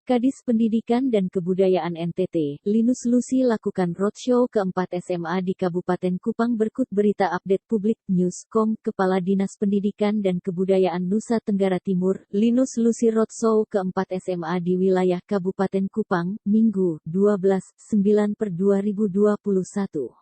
Kadis Pendidikan dan Kebudayaan NTT, Linus Lucy lakukan roadshow ke-4 SMA di Kabupaten Kupang. Berikut berita update publik Newscom. Kepala Dinas Pendidikan dan Kebudayaan Nusa Tenggara Timur, Linus Lucy roadshow ke-4 SMA di wilayah Kabupaten Kupang, Minggu, 12/9/2021.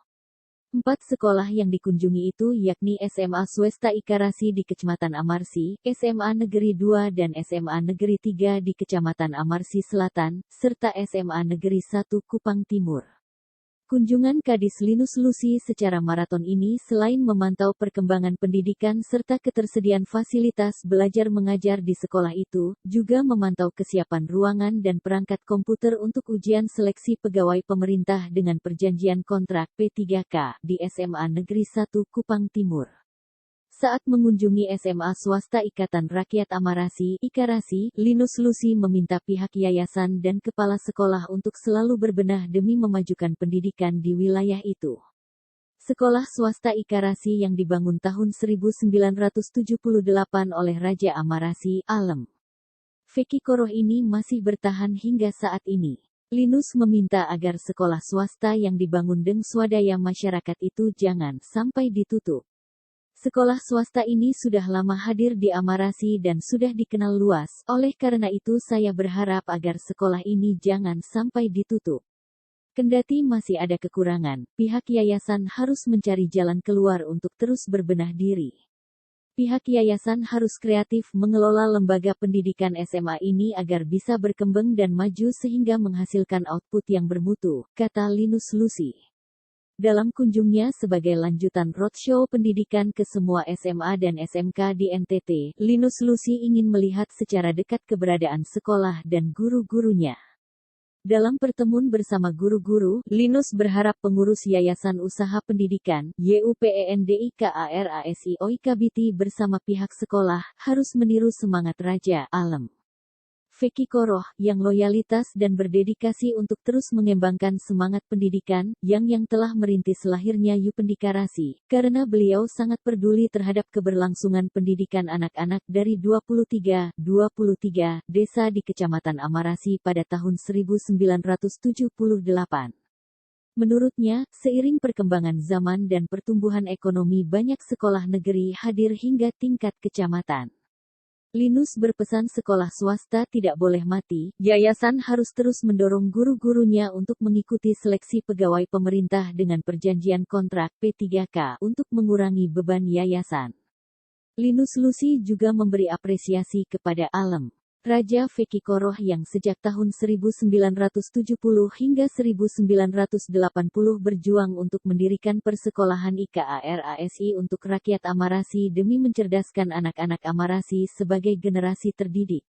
4 sekolah yang dikunjungi itu yakni SMA Swasta Ikarasi di Kecamatan Amarsi, SMA Negeri 2 dan SMA Negeri 3 di Kecamatan Amarsi Selatan, serta SMA Negeri 1 Kupang Timur. Kunjungan Kadis Linus Lucy secara maraton ini selain memantau perkembangan pendidikan serta ketersediaan fasilitas belajar mengajar di sekolah itu, juga memantau kesiapan ruangan dan perangkat komputer untuk ujian seleksi pegawai pemerintah dengan perjanjian kontrak P3K di SMA Negeri 1 Kupang Timur. Saat mengunjungi SMA Swasta Ikatan Rakyat Amarasi, Ikarasi, Linus Lucy meminta pihak yayasan dan kepala sekolah untuk selalu berbenah demi memajukan pendidikan di wilayah itu. Sekolah swasta Ikarasi yang dibangun tahun 1978 oleh Raja Amarasi, Alem Feki Koroh ini masih bertahan hingga saat ini. Linus meminta agar sekolah swasta yang dibangun dengan swadaya masyarakat itu jangan sampai ditutup. Sekolah swasta ini sudah lama hadir di Amarasi dan sudah dikenal luas, oleh karena itu saya berharap agar sekolah ini jangan sampai ditutup. Kendati masih ada kekurangan, pihak yayasan harus mencari jalan keluar untuk terus berbenah diri. Pihak yayasan harus kreatif mengelola lembaga pendidikan SMA ini agar bisa berkembang dan maju sehingga menghasilkan output yang bermutu, kata Linus Lucy. Dalam kunjungnya sebagai lanjutan roadshow pendidikan ke semua SMA dan SMK di NTT, Linus Lucy ingin melihat secara dekat keberadaan sekolah dan guru-gurunya. Dalam pertemuan bersama guru-guru, Linus berharap pengurus Yayasan Usaha Pendidikan, YUPENDIKARASI OIKBT bersama pihak sekolah, harus meniru semangat Raja Alem Feki Koroh, yang loyalitas dan berdedikasi untuk terus mengembangkan semangat pendidikan, yang telah merintis lahirnya YUPENDIKARASI, karena beliau sangat peduli terhadap keberlangsungan pendidikan anak-anak dari 23 desa di Kecamatan Amarasi pada tahun 1978. Menurutnya, seiring perkembangan zaman dan pertumbuhan ekonomi banyak sekolah negeri hadir hingga tingkat kecamatan. Linus berpesan sekolah swasta tidak boleh mati, yayasan harus terus mendorong guru-gurunya untuk mengikuti seleksi pegawai pemerintah dengan perjanjian kontrak P3K untuk mengurangi beban yayasan. Linus Lucy juga memberi apresiasi kepada Alem Raja Feki Koroh yang sejak tahun 1970 hingga 1980 berjuang untuk mendirikan persekolahan IKARASI untuk rakyat Amarasi demi mencerdaskan anak-anak Amarasi sebagai generasi terdidik.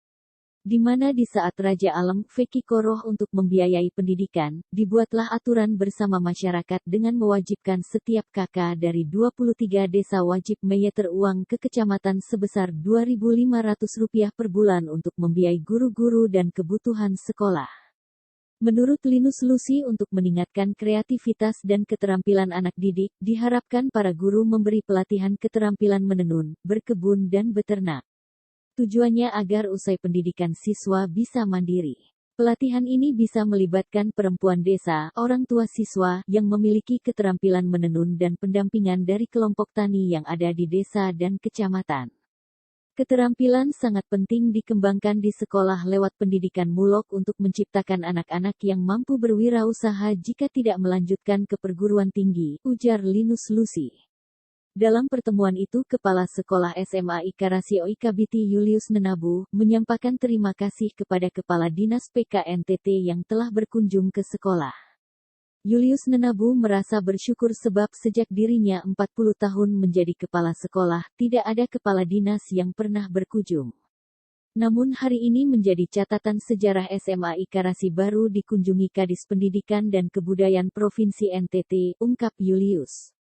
Di mana di saat Raja Alem Feki Koroh untuk membiayai pendidikan, dibuatlah aturan bersama masyarakat dengan mewajibkan setiap kakak dari 23 desa wajib menyetor uang ke kecamatan sebesar Rp2.500 per bulan untuk membiayai guru-guru dan kebutuhan sekolah. Menurut Linus Lucy untuk meningkatkan kreativitas dan keterampilan anak didik, diharapkan para guru memberi pelatihan keterampilan menenun, berkebun dan beternak. Tujuannya agar usai pendidikan siswa bisa mandiri. Pelatihan ini bisa melibatkan perempuan desa, orang tua siswa, yang memiliki keterampilan menenun dan pendampingan dari kelompok tani yang ada di desa dan kecamatan. Keterampilan sangat penting dikembangkan di sekolah lewat pendidikan mulok untuk menciptakan anak-anak yang mampu berwirausaha jika tidak melanjutkan ke perguruan tinggi, ujar Linus Lucy. Dalam pertemuan itu Kepala Sekolah SMA Ikarasi OIKBT Julius Nenabu, menyampaikan terima kasih kepada Kepala Dinas PKNTT yang telah berkunjung ke sekolah. Julius Nenabu merasa bersyukur sebab sejak dirinya 40 tahun menjadi kepala sekolah, tidak ada kepala dinas yang pernah berkunjung. Namun hari ini menjadi catatan sejarah SMA Ikarasi baru dikunjungi Kadis Pendidikan dan Kebudayaan Provinsi NTT, ungkap Julius.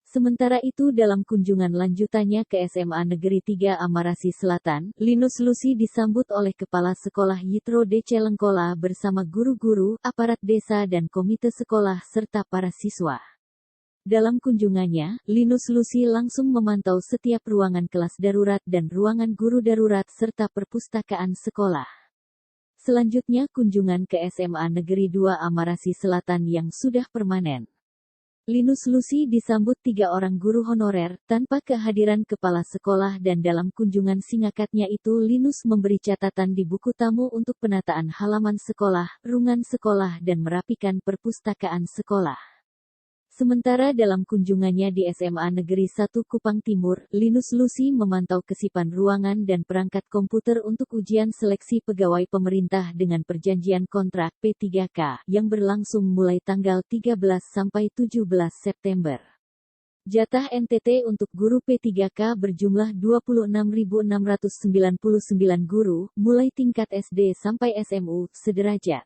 Sementara itu dalam kunjungan lanjutannya ke SMA Negeri 3 Amarasi Selatan, Linus Lucy disambut oleh Kepala Sekolah Yitro DC Lengkola bersama guru-guru, aparat desa dan komite sekolah serta para siswa. Dalam kunjungannya, Linus Lucy langsung memantau setiap ruangan kelas darurat dan ruangan guru darurat serta perpustakaan sekolah. Selanjutnya kunjungan ke SMA Negeri 2 Amarasi Selatan yang sudah permanen. Linus Lucy disambut 3 orang guru honorer, tanpa kehadiran kepala sekolah dan dalam kunjungan singkatnya itu Linus memberi catatan di buku tamu untuk penataan halaman sekolah, rungan sekolah dan merapikan perpustakaan sekolah. Sementara dalam kunjungannya di SMA Negeri 1 Kupang Timur, Linus Lucy memantau kesiapan ruangan dan perangkat komputer untuk ujian seleksi pegawai pemerintah dengan perjanjian kontrak P3K yang berlangsung mulai tanggal 13 sampai 17 September. Jatah NTT untuk guru P3K berjumlah 26.699 guru, mulai tingkat SD sampai SMU, sederajat.